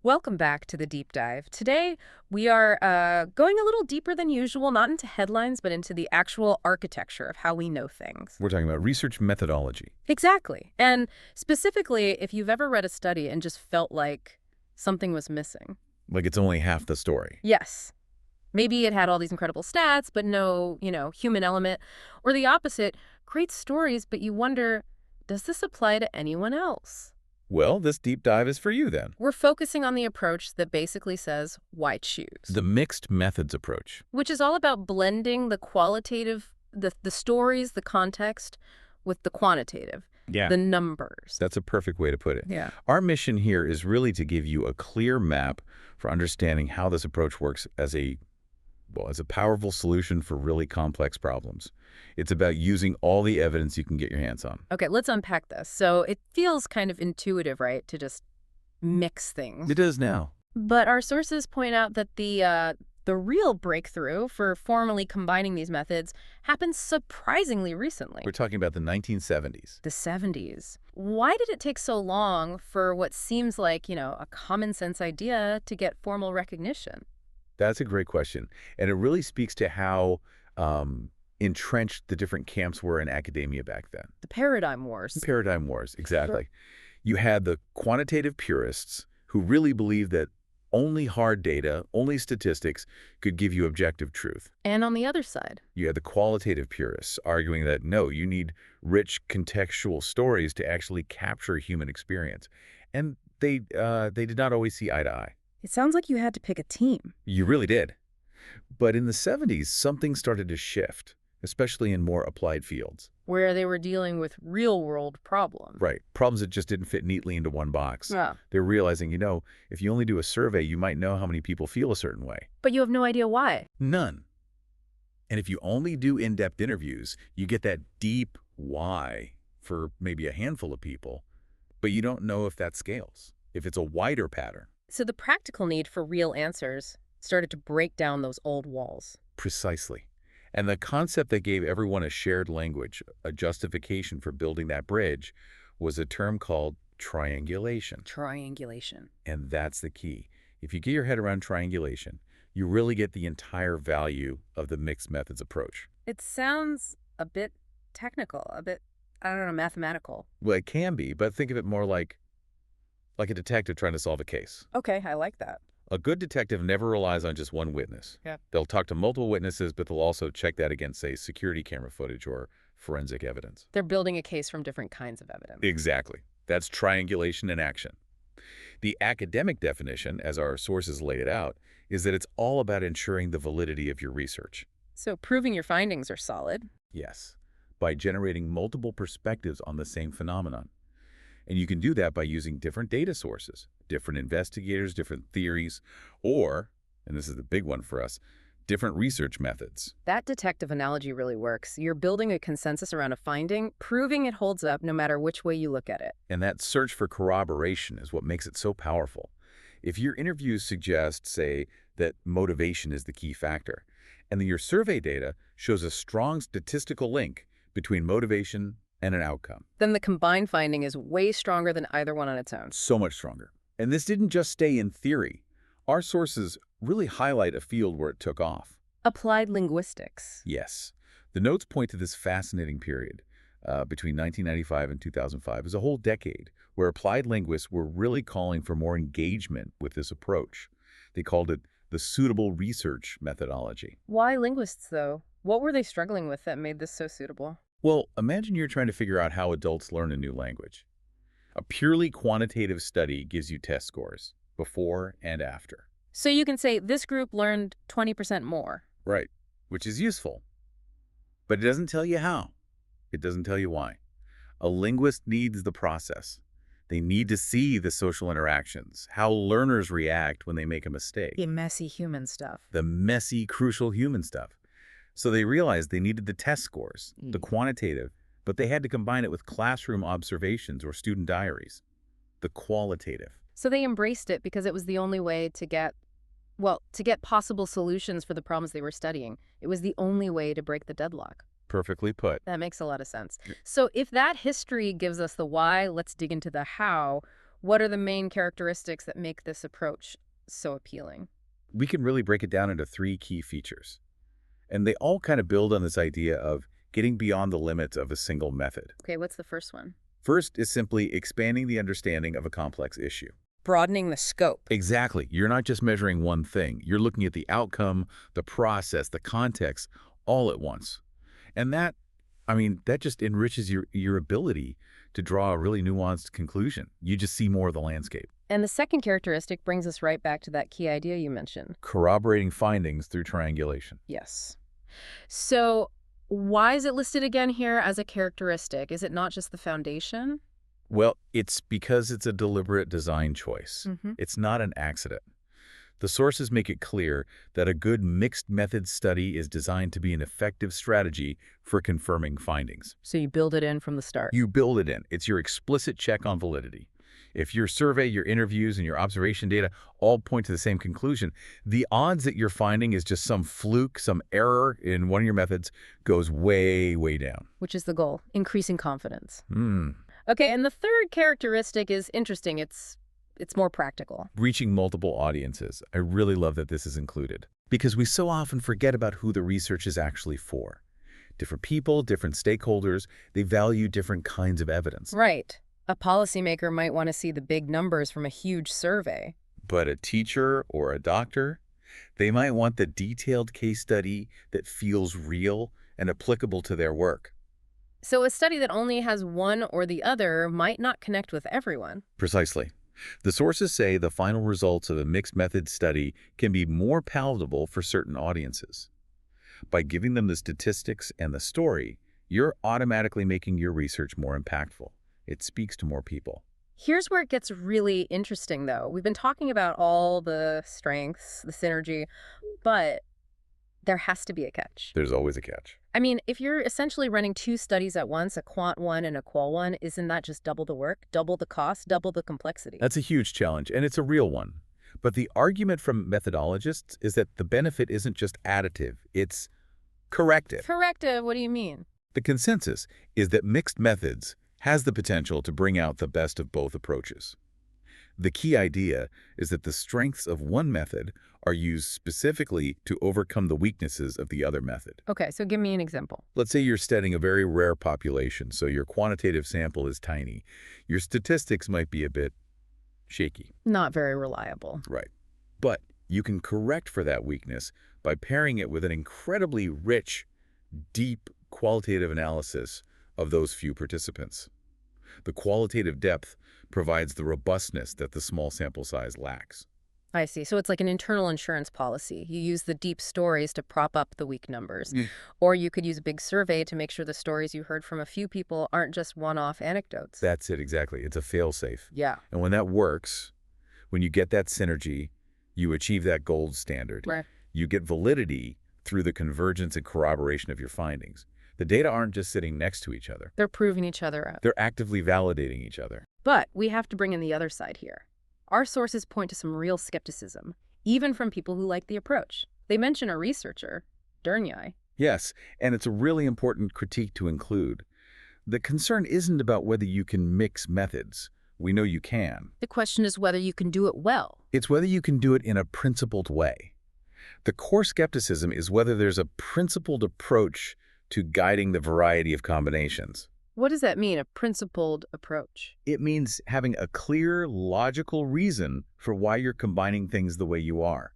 Welcome back to the deep dive. Today, we are going a little deeper than usual, not into headlines, but into the actual architecture of how we know things. We're talking about research methodology. Exactly. And specifically, if you've ever read a study and just felt like something was missing. Like it's only half the story. Yes. Maybe it had all these incredible stats, but no, human element. Or the opposite, great stories, but you wonder, does this apply to anyone else? Well, this deep dive is for you then. We're focusing on the approach that basically says, why choose? The mixed methods approach. Which is all about blending the qualitative, the stories, the context, with the quantitative, the numbers. That's a perfect way to put it. Yeah. Our mission here is really to give you a clear map for understanding how this approach works as a powerful solution for really complex problems. It's about using all the evidence you can get your hands on. Okay, let's unpack this. So it feels kind of intuitive, right, to just mix things. It does now. But our sources point out that the real breakthrough for formally combining these methods happened surprisingly recently. We're talking about the 1970s. The 70s. Why did it take so long for what seems like, a common sense idea to get formal recognition? That's a great question. And it really speaks to how entrenched the different camps were in academia back then. The paradigm wars. Paradigm wars, exactly. Sure. You had the quantitative purists who really believed that only hard data, only statistics could give you objective truth. And on the other side, You had the qualitative purists arguing that, no, you need rich contextual stories to actually capture human experience. And they did not always see eye to eye. it sounds like you had to pick a team. You really did. But in the 70s, something started to shift, especially in more applied fields. Where they were dealing with real-world problems. Right. Problems that just didn't fit neatly into one box. Yeah. They're realizing, if you only do a survey, you might know how many people feel a certain way. But you have no idea why. None. And if you only do in-depth interviews, you get that deep why for maybe a handful of people, but you don't know if that scales, if it's a wider pattern. So the practical need for real answers started to break down those old walls. Precisely. And the concept that gave everyone a shared language, a justification for building that bridge, was a term called triangulation. Triangulation. And that's the key. If you get your head around triangulation, you really get the entire value of the mixed methods approach. It sounds a bit technical, a bit, mathematical. Well, it can be, but think of it more like a detective trying to solve a case. Okay, I like that. A good detective never relies on just one witness. Yeah. They'll talk to multiple witnesses, but they'll also check that against, say, security camera footage or forensic evidence. They're building a case from different kinds of evidence. Exactly. That's triangulation in action. The academic definition, as our sources laid it out, is that it's all about ensuring the validity of your research. So proving your findings are solid. Yes, by generating multiple perspectives on the same phenomenon. And you can do that by using different data sources, different investigators, different theories, or, and this is the big one for us, different research methods. That detective analogy really works. You're building a consensus around a finding, proving it holds up no matter which way you look at it. And that search for corroboration is what makes it so powerful. If your interviews suggest, say, that motivation is the key factor, and then your survey data shows a strong statistical link between motivation and an outcome, Then the combined finding is way stronger than either one on its own. so much stronger. And this didn't just stay in theory. Our sources really highlight a field where it took off. Applied linguistics. Yes. The notes point to this fascinating period between 1995 and 2005 as a whole decade where applied linguists were really calling for more engagement with this approach. They called it the suitable research methodology. Why linguists, though? What were they struggling with that made this so suitable? Well, imagine you're trying to figure out how adults learn a new language. A purely quantitative study gives you test scores, before and after. So you can say this group learned 20% more. Right, which is useful. But it doesn't tell you how. It doesn't tell you why. A linguist needs the process. They need to see the social interactions, how learners react when they make a mistake. The messy human stuff. The messy, crucial human stuff. So they realized they needed the test scores, the quantitative, but they had to combine it with classroom observations or student diaries, the qualitative. So they embraced it because it was the only way to get possible solutions for the problems they were studying. It was the only way to break the deadlock. Perfectly put. That makes a lot of sense. So if that history gives us the why, let's dig into the how. What are the main characteristics that make this approach so appealing? We can really break it down into three key features. And they all kind of build on this idea of getting beyond the limits of a single method. Okay, what's the first one? First is simply expanding the understanding of a complex issue. Broadening the scope. Exactly. You're not just measuring one thing. You're looking at the outcome, the process, the context, all at once. And that just enriches your ability to draw a really nuanced conclusion. You just see more of the landscape. And the second characteristic brings us right back to that key idea you mentioned. Corroborating findings through triangulation. Yes. So why is it listed again here as a characteristic? Is it not just the foundation? Well, it's because it's a deliberate design choice. Mm-hmm. It's not an accident. The sources make it clear that a good mixed method study is designed to be an effective strategy for confirming findings. So you build it in from the start. You build it in. It's your explicit check on validity. If your survey, your interviews, and your observation data all point to the same conclusion, the odds that you're finding is just some fluke, some error in one of your methods goes way, way down. Which is the goal, increasing confidence. Hmm. Okay, and the third characteristic is interesting. It's more practical. Reaching multiple audiences. I really love that this is included because we so often forget about who the research is actually for. Different people, different stakeholders, they value different kinds of evidence. Right. A policymaker might want to see the big numbers from a huge survey. But a teacher or a doctor, they might want the detailed case study that feels real and applicable to their work. So a study that only has one or the other might not connect with everyone. Precisely. The sources say the final results of a mixed method study can be more palatable for certain audiences. By giving them the statistics and the story, you're automatically making your research more impactful. It speaks to more people. Here's where it gets really interesting, though. We've been talking about all the strengths, the synergy, but there has to be a catch. There's always a catch. I mean, if you're essentially running two studies at once, a quant one and a qual one, isn't that just double the work, double the cost, double the complexity? That's a huge challenge, and it's a real one. But the argument from methodologists is that the benefit isn't just additive, it's corrective. Corrective? What do you mean? The consensus is that mixed methods has the potential to bring out the best of both approaches. The key idea is that the strengths of one method are used specifically to overcome the weaknesses of the other method. Okay, so give me an example. Let's say you're studying a very rare population, so your quantitative sample is tiny. Your statistics might be a bit shaky. Not very reliable. Right. But you can correct for that weakness by pairing it with an incredibly rich, deep qualitative analysis of those few participants. The qualitative depth provides the robustness that the small sample size lacks. I see. So it's like an internal insurance policy. You use the deep stories to prop up the weak numbers. Or you could use a big survey to make sure the stories you heard from a few people aren't just one-off anecdotes. That's it, exactly. It's a fail-safe. Yeah. And when that works, when you get that synergy, you achieve that gold standard. Right. You get validity through the convergence and corroboration of your findings. The data aren't just sitting next to each other. They're proving each other out. They're actively validating each other. But we have to bring in the other side here. Our sources point to some real skepticism, even from people who like the approach. They mention a researcher, Dernier. Yes, and it's a really important critique to include. The concern isn't about whether you can mix methods. We know you can. The question is whether you can do it well. It's whether you can do it in a principled way. The core skepticism is whether there's a principled approach to guiding the variety of combinations. What does that mean, a principled approach? It means having a clear, logical reason for why you're combining things the way you are.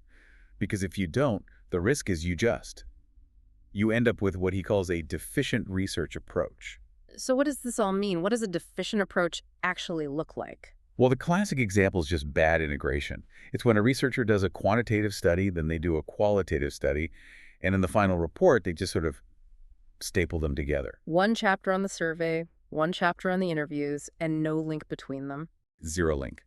Because if you don't, the risk is you end up with what he calls a deficient research approach. So what does this all mean? What does a deficient approach actually look like? Well, the classic example is just bad integration. It's when a researcher does a quantitative study, then they do a qualitative study, and in the final report, they just sort of staple them together. One chapter on the survey, one chapter on the interviews, and no link between them. Zero link.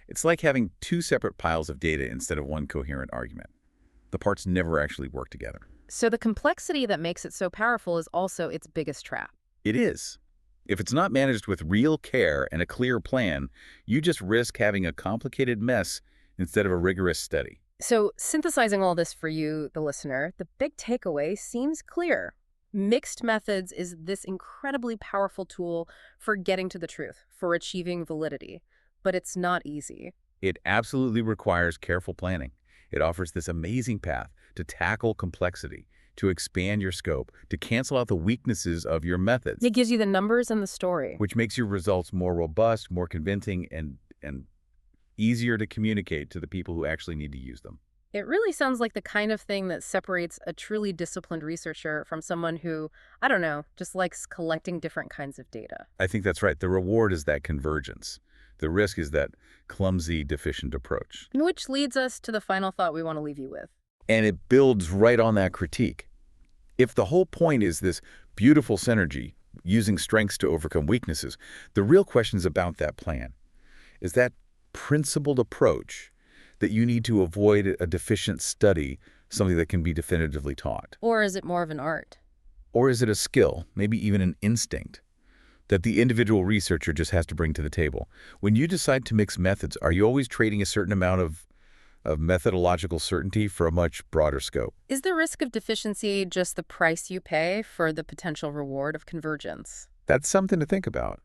It's like having two separate piles of data instead of one coherent argument. The parts never actually work together. So the complexity that makes it so powerful is also its biggest trap. It is. If it's not managed with real care and a clear plan, you just risk having a complicated mess instead of a rigorous study. So synthesizing all this for you, the listener, the big takeaway seems clear. Mixed methods is this incredibly powerful tool for getting to the truth, for achieving validity. but it's not easy. It absolutely requires careful planning. It offers this amazing path to tackle complexity, to expand your scope, to cancel out the weaknesses of your methods, It gives you the numbers and the story. which makes your results more robust, more convincing, and easier to communicate to the people who actually need to use them. It really sounds like the kind of thing that separates a truly disciplined researcher from someone who, I don't know, just likes collecting different kinds of data. I think that's right. The reward is that convergence. The risk is that clumsy, deficient approach. Which leads us to the final thought we want to leave you with. And it builds right on that critique. If the whole point is this beautiful synergy, using strengths to overcome weaknesses, the real question is about that plan. Is that principled approach that you need to avoid a deficient study something that can be definitively taught? Or is it more of an art? Or is it a skill, maybe even an instinct, that the individual researcher just has to bring to the table? When you decide to mix methods, are you always trading a certain amount of methodological certainty for a much broader scope? Is the risk of deficiency just the price you pay for the potential reward of convergence? That's something to think about.